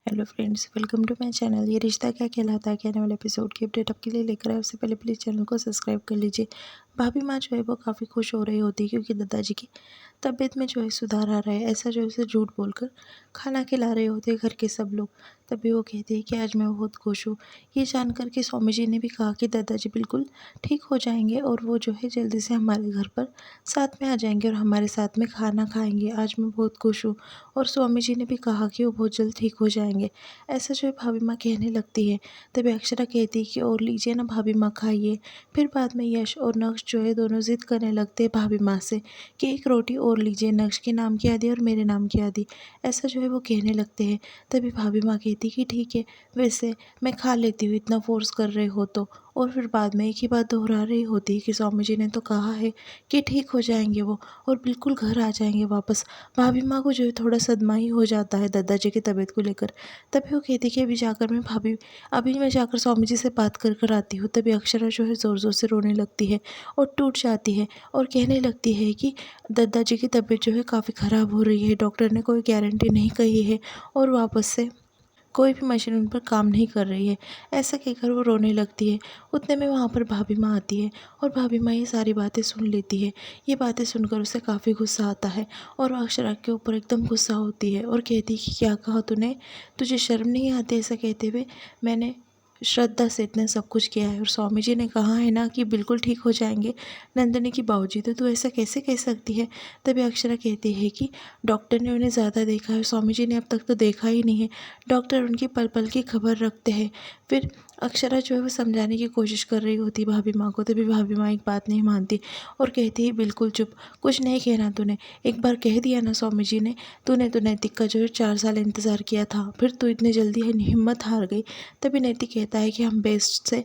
Hello friends, welcome to my channel. ये रिश्ता क्या कहलाता है के आने वाले एपिसोड की अपडेट आपके लिए लेकर आए। उससे पहले प्लीज़ चैनल को सब्सक्राइब कर लीजिए। भाभी माँ जो है वो काफ़ी खुश हो रही होती है क्योंकि दादाजी की तबीयत में जो है सुधार आ रहा है। ऐसा जो है उसे झूठ बोलकर खाना खिला रहे होते हैं घर के सब लोग। तभी वो कहती है कि आज मैं बहुत खुश हूँ। ये जानकर के स्वामी जी ने भी कहा कि दादाजी बिल्कुल ठीक हो जाएंगे और वो जो है जल्दी से हमारे घर पर साथ में आ जाएंगे और हमारे साथ में खाना खाएंगे। आज मैं बहुत खुश हूँ। और स्वामी जी ने भी कहा कि वो बहुत जल्द ठीक हो जाएंगे। ऐसा जो है भाभी माँ कहने लगती है। तभी अक्षरा कहती है कि और लीजिए ना भाभी माँ, खाइए। फिर बाद में यश और नक्श जो है दोनों जिद करने लगते हैं भाभी माँ से कि एक रोटी और लीजिए। नक्श के नाम की आधी और मेरे नाम की आधी, ऐसा जो है वो कहने लगते हैं। तभी भाभी माँ कहती कि ठीक है, वैसे मैं खा लेती हूँ, इतना फोर्स कर रहे हो तो। और फिर बाद में एक ही बात दोहरा रही होती है कि स्वामी जी ने तो कहा है कि ठीक हो जाएंगे वो और बिल्कुल घर आ जाएंगे वापस। भाभी माँ को जो है थोड़ा सदमा ही हो जाता है दादाजी की तबीयत को लेकर। तभी वो कहती कि अभी मैं जाकर स्वामी जी से बात कर कर आती हूँ। तभी अक्षरा जो है ज़ोर ज़ोर से रोने लगती है और टूट जाती है और कहने लगती है कि दादाजी की तबीयत जो है काफ़ी ख़राब हो रही है, डॉक्टर ने कोई गारंटी नहीं कही है और वापस से कोई भी मशीन उन पर काम नहीं कर रही है। ऐसा कहकर वो रोने लगती है। उतने में वहाँ पर भाभी माँ आती है और भाभी माँ ये सारी बातें सुन लेती है। ये बातें सुनकर उसे काफ़ी गुस्सा आता है और वो अक्षरा के ऊपर एकदम गुस्सा होती है और कहती है कि क्या कहा तूने, तुझे शर्म नहीं आती? ऐसा कहते हुए मैंने श्रद्धा से इतने सब कुछ किया है और स्वामी जी ने कहा है ना कि बिल्कुल ठीक हो जाएंगे नंदिनी की बाबूजी, तो तू ऐसा कैसे कह सकती है? तभी अक्षरा कहती है कि डॉक्टर ने उन्हें ज़्यादा देखा है, स्वामी जी ने अब तक तो देखा ही नहीं है। डॉक्टर उनकी पल पल की खबर रखते हैं। फिर अक्षरा जो है वो समझाने की कोशिश कर रही होती भाभी माँ को। तभी भाभी माँ एक बात नहीं मानती और कहती है बिल्कुल चुप, कुछ नहीं कहना तूने। एक बार कह दिया ना स्वामी जी ने, तूने तो नैतिक का जो है 4 साल इंतज़ार किया था, फिर तू इतनी जल्दी हिम्मत हार गई। तभी नैतिक कहता है कि हम बेस्ट से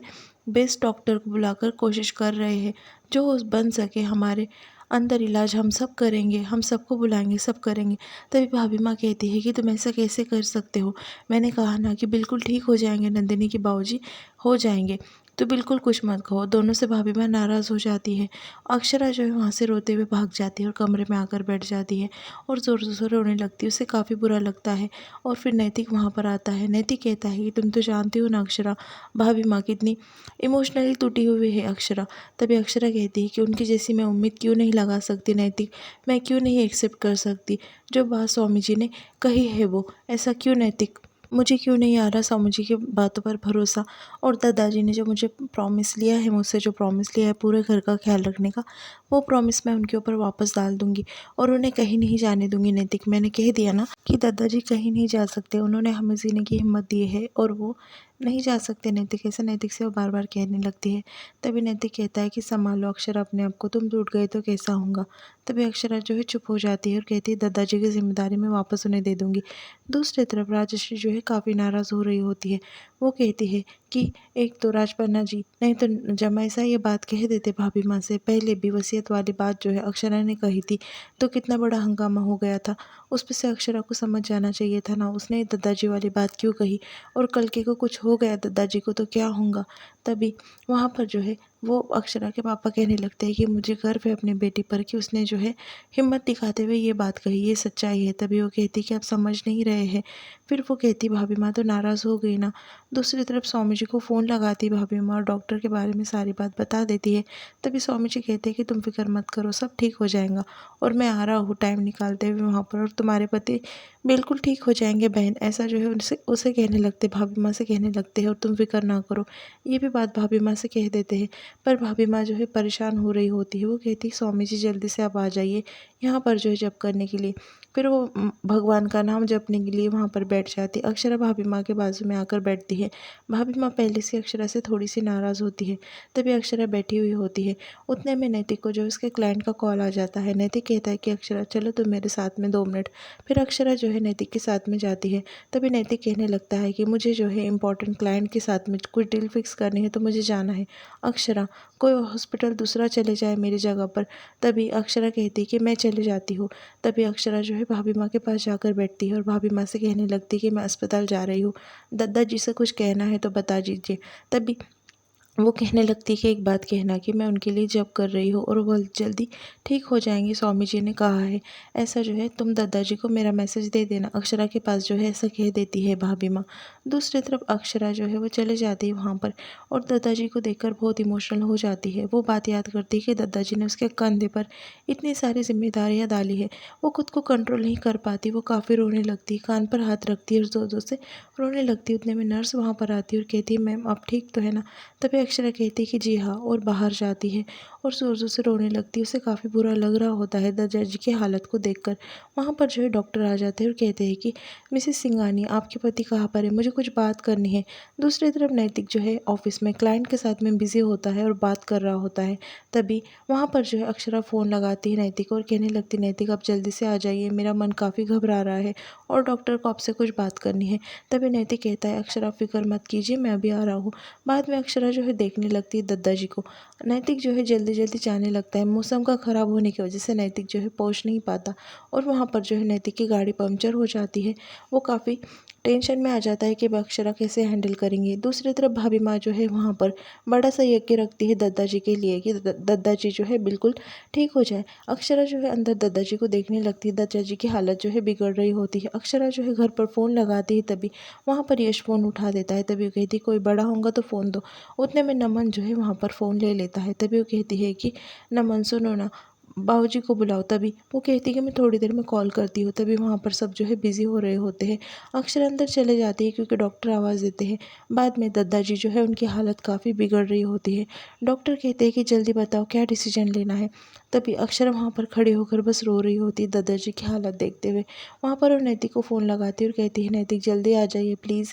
बेस्ट डॉक्टर को बुलाकर कोशिश कर रहे हैं, जो बन सके हमारे अंदर इलाज हम सब करेंगे, हम सबको बुलाएंगे, सब करेंगे। तभी भाभी माँ कहती है कि तुम ऐसा कैसे कर सकते हो? मैंने कहा ना कि बिल्कुल ठीक हो जाएंगे नंदिनी के बाबूजी, हो जाएंगे, तो बिल्कुल कुछ मत कहो। दोनों से भाभी माँ नाराज़ हो जाती है। अक्षरा जो है वहाँ से रोते हुए भाग जाती है और कमरे में आकर बैठ जाती है और ज़ोर ज़ोर से रोने लगती है। उसे काफ़ी बुरा लगता है और फिर नैतिक वहाँ पर आता है। नैतिक कहता है कि तुम तो जानती हो ना अक्षरा, भाभी माँ कितनी इमोशनली टूटी हुई है अक्षरा। तभी अक्षरा कहती है कि उनकी जैसी मैं उम्मीद क्यों नहीं लगा सकती नैतिक, मैं क्यों नहीं एक्सेप्ट कर सकती जो बात स्वामी जी ने कही है वो। ऐसा क्यों नैतिक, मुझे क्यों नहीं आ रहा स्वामी जी की बातों पर भरोसा? और दादाजी ने जो मुझे प्रॉमिस लिया है, मुझसे जो प्रॉमिस लिया है पूरे घर का ख्याल रखने का, वो प्रॉमिस मैं उनके ऊपर वापस डाल दूंगी और उन्हें कहीं नहीं जाने दूंगी नैतिक। मैंने कह दिया ना कि दादाजी कहीं नहीं जा सकते, उन्होंने हमें जीने की हिम्मत दी है और वो नहीं जा सकते नैतिक। ऐसा नैतिक से वो बार बार कहने लगती है। तभी नैतिक कहता है कि संभालो अक्षरा अपने आप को, तुम टूट गए तो कैसा होगा। तभी अक्षरा जो है चुप हो जाती है और कहती है दादाजी की जिम्मेदारी मैं वापस उन्हें दे दूंगी। दूसरी तरफ राजश्री जो है काफ़ी नाराज़ हो रही होती है। वो कहती है कि एक तो राजपन्ना जी नहीं तो जमाई सा ये बात कह देते भाभी माँ से, पहले भी वसीयत वाली बात जो है अक्षरा ने कही थी तो कितना बड़ा हंगामा हो गया था। उस पर से अक्षरा को समझ जाना चाहिए था ना, उसने दादाजी वाली बात क्यों कही? और कल के को कुछ हो गया दादाजी को तो क्या होगा? तभी वहाँ पर जो है वो अक्षरा के पापा कहने लगते हैं कि मुझे गर्व है अपनी बेटी पर कि उसने जो है हिम्मत दिखाते हुए ये बात कही, ये सच्चाई है। तभी वो कहती कि आप समझ नहीं रहे हैं। फिर वो कहती भाभी माँ तो नाराज़ हो गई ना। दूसरी तरफ स्वामी जी को फ़ोन लगाती भाभी माँ और डॉक्टर के बारे में सारी बात बता देती है। तभी स्वामी जी कहते हैं कि तुम फिक्र मत करो, सब ठीक हो जाएगा और मैं आ रहा हूँ टाइम निकालते हुए वहाँ पर और तुम्हारे पति बिल्कुल ठीक हो जाएंगे बहन। ऐसा जो है उनसे उसे कहने लगते, भाभी माँ से कहने लगते हैं और तुम फिक्र ना करो। ये भी बात भाभी माँ से कह देते हैं। पर भाभी माँ जो है परेशान हो रही होती है। वो कहती है स्वामी जी जल्दी से आप आ जाइए यहाँ पर जो है जप करने के लिए। फिर वो भगवान का नाम जपने के लिए वहाँ पर बैठ जाती है। अक्षरा भाभी माँ के बाजू में आकर बैठती है। भाभी माँ पहले से अक्षरा से थोड़ी सी नाराज़ होती है। तभी अक्षरा बैठी हुई होती है। उतने में नैतिक को जो उसके क्लाइंट का कॉल आ जाता है। नैतिक कहता है कि अक्षरा चलो तुम मेरे साथ में 2 मिनट। फिर अक्षरा जो है नैतिक के साथ में जाती है। तभी नैतिक कहने लगता है कि मुझे जो है इम्पोर्टेंट क्लाइंट के साथ में कुछ डील फिक्स करनी है तो मुझे जाना है। अक्षरा, कोई हॉस्पिटल दूसरा चले जाए मेरी जगह पर। तभी अक्षरा कहती है कि मैं चले जाती हूँ। तभी अक्षरा जो है भाभी माँ के पास जाकर बैठती है और भाभी माँ से कहने लगती है कि मैं अस्पताल जा रही हूँ, दादाजी से कुछ कहना है तो बता दीजिए। तभी वो कहने लगती है कि एक बात कहना कि मैं उनके लिए जॉब कर रही हूँ और वो जल्दी ठीक हो जाएंगे, स्वामी जी ने कहा है। ऐसा जो है तुम दादाजी को मेरा मैसेज दे देना, अक्षरा के पास जो है ऐसा कह देती है भाभी माँ। दूसरी तरफ अक्षरा जो है वो चले जाती है वहाँ पर और दादाजी को देखकर बहुत इमोशनल हो जाती है। वो बात याद करती है कि दादाजी ने उसके कंधे पर इतनी सारी जिम्मेदारियाँ डाली है। वो खुद को कंट्रोल नहीं कर पाती, वो काफ़ी रोने लगती है, कान पर हाथ रखती है और ज़ोर ज़ोर से रोने लगती है। उतने में नर्स वहाँ पर आती है और कहती है मैम आप ठीक तो है ना। तभी अक्षरा कहती है कि जी हाँ, और बाहर जाती है और ज़ोर ज़ोर से रोने लगती है। उसे काफ़ी बुरा लग रहा होता है दादाजी की हालत को देखकर। वहाँ पर जो है डॉक्टर आ जाते हैं और कहते हैं कि मिसेस सिंघानी आपके पति कहाँ पर है, मुझे कुछ बात करनी है। दूसरी तरफ नैतिक जो है ऑफिस में क्लाइंट के साथ में बिजी होता है और बात कर रहा होता है। तभी वहाँ पर जो है अक्षरा फ़ोन लगाती है नैतिक को और कहने लगती नैतिक आप जल्दी से आ जाइए, मेरा मन काफ़ी घबरा रहा है और डॉक्टर को आपसे कुछ बात करनी है। तभी नैतिक कहता है अक्षरा फिक्र मत कीजिए, मैं अभी आ रहा हूँ। बाद में अक्षरा जो है देखने लगती है दादाजी को। नैतिक जो है जल्दी जल्दी जाने लगता है। मौसम का ख़राब होने की वजह से नैतिक जो है पहुंच नहीं पाता और वहाँ पर जो है नैतिक की गाड़ी पंक्चर हो जाती है। वो काफ़ी टेंशन में आ जाता है कि अब अक्षरा कैसे हैंडल करेंगे। दूसरी तरफ भाभी माँ जो है वहाँ पर बड़ा सा यज्ञ रखती है दादाजी के लिए कि दादाजी जो है बिल्कुल ठीक हो जाए। अक्षरा जो है अंदर दादाजी को देखने लगती है। दादाजी की हालत जो है बिगड़ रही होती है। अक्षरा जो है घर पर फ़ोन लगाती है, तभी वहाँ पर यश फ़ोन उठा देता है। तभी वो कहती कोई बड़ा होगा तो फ़ोन दो। उतने में नमन जो है वहाँ पर फ़ोन ले लेता है। तभी वो कहती है कि नमन सुनो ना, बाबूजी को बुलाओ। तभी वो कहती है कि मैं थोड़ी देर में कॉल करती हूँ। तभी वहाँ पर सब जो है बिज़ी हो रहे होते हैं। अक्षर अंदर चले जाती है क्योंकि डॉक्टर आवाज़ देते हैं। बाद में दादाजी जो है उनकी हालत काफ़ी बिगड़ रही होती है। डॉक्टर कहते हैं कि जल्दी बताओ क्या डिसीजन लेना है। तभी अक्षर वहाँ पर खड़ी होकर बस रो रही होती है दादाजी की हालत देखते हुए। वहाँ पर वो नैतिक को फ़ोन लगाती है और कहती है नैतिक जल्दी आ जाइए प्लीज़,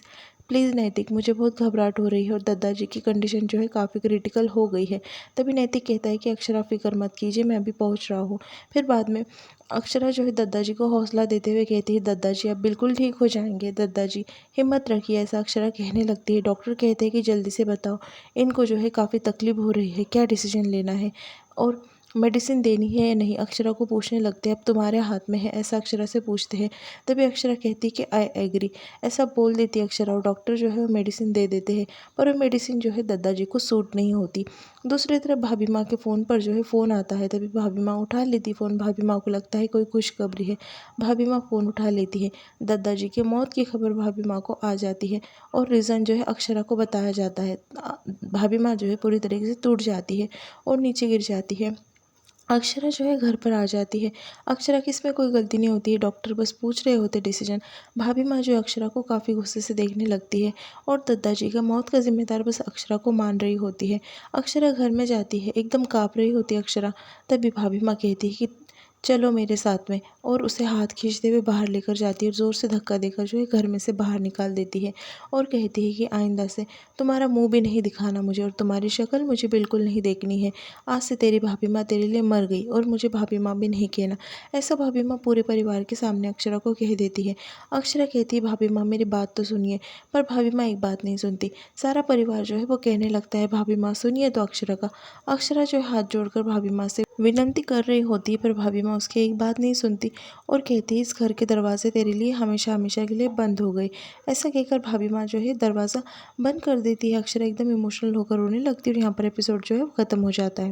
प्लीज़ नैतिक मुझे बहुत घबराहट हो रही है और दादाजी की कंडीशन जो है काफ़ी क्रिटिकल हो गई है। तभी नैतिक कहता है कि अक्षरा फ़िक्र मत कीजिए, मैं अभी पहुँच रहा हूँ। फिर बाद में अक्षरा जो है दादाजी को हौसला देते हुए कहती है दादाजी आप बिल्कुल ठीक हो जाएंगे, दादाजी हिम्मत रखिए, ऐसा अक्षरा कहने लगती है। डॉक्टर कहते हैं कि जल्दी से बताओ इनको जो है काफ़ी तकलीफ हो रही है, क्या डिसीजन लेना है और मेडिसिन देनी है या नहीं। अक्षरा को पूछने लगते हैं अब तुम्हारे हाथ में है, ऐसा अक्षरा से पूछते हैं। तभी अक्षरा कहती है कि आई एग्री, ऐसा बोल देती है अक्षरा और डॉक्टर जो है वो मेडिसिन दे देते हैं। पर वो मेडिसिन जो है दादाजी को सूट नहीं होती। दूसरी तरफ भाभी माँ के फ़ोन पर जो है फ़ोन आता है। तभी भाभी माँ उठा लेती फ़ोन। भाभी माँ को लगता है कोई खुशखबरी है। भाभी माँ फ़ोन उठा लेती है। दादाजी की मौत की खबर भाभी माँ को आ जाती है और रीज़न जो है अक्षरा को बताया जाता है। भाभी माँ जो है पूरी तरीके से टूट जाती है और नीचे गिर जाती है। अक्षरा जो है घर पर आ जाती है। अक्षरा की इसमें कोई गलती नहीं होती है, डॉक्टर बस पूछ रहे होते डिसीजन। भाभी माँ जो है अक्षरा को काफ़ी गुस्से से देखने लगती है और दादाजी का मौत का जिम्मेदार बस अक्षरा को मान रही होती है। अक्षरा घर में जाती है, एकदम काँप रही होती है अक्षरा। तभी भाभी माँ कहती है कि चलो मेरे साथ में, और उसे हाथ खींचते हुए बाहर लेकर जाती है और ज़ोर से धक्का देकर जो है घर में से बाहर निकाल देती है और कहती है कि आइंदा से तुम्हारा मुंह भी नहीं दिखाना मुझे और तुम्हारी शक्ल मुझे बिल्कुल नहीं देखनी है। आज से तेरी भाभी माँ तेरे लिए मर गई और मुझे भाभी माँ भी नहीं कहना। ऐसा भाभी माँ पूरे परिवार के सामने अक्षरा को कह देती है। अक्षरा कहती है भाभी माँ मेरी बात तो सुनिए, पर भाभी माँ एक बात नहीं सुनती। सारा परिवार जो है वो कहने लगता है भाभी माँ सुनिए तो अक्षरा का। अक्षरा जो है हाथ जोड़कर भाभी माँ से विनती कर रही होती है, पर भाभी माँ उसकी एक बात नहीं सुनती और कहती है इस घर के दरवाजे तेरे लिए हमेशा हमेशा के लिए बंद हो गए। ऐसा कहकर भाभी माँ जो है दरवाज़ा बंद कर देती है। अक्षरा एकदम इमोशनल होकर रोने लगती है और यहाँ पर एपिसोड जो है वो ख़त्म हो जाता है।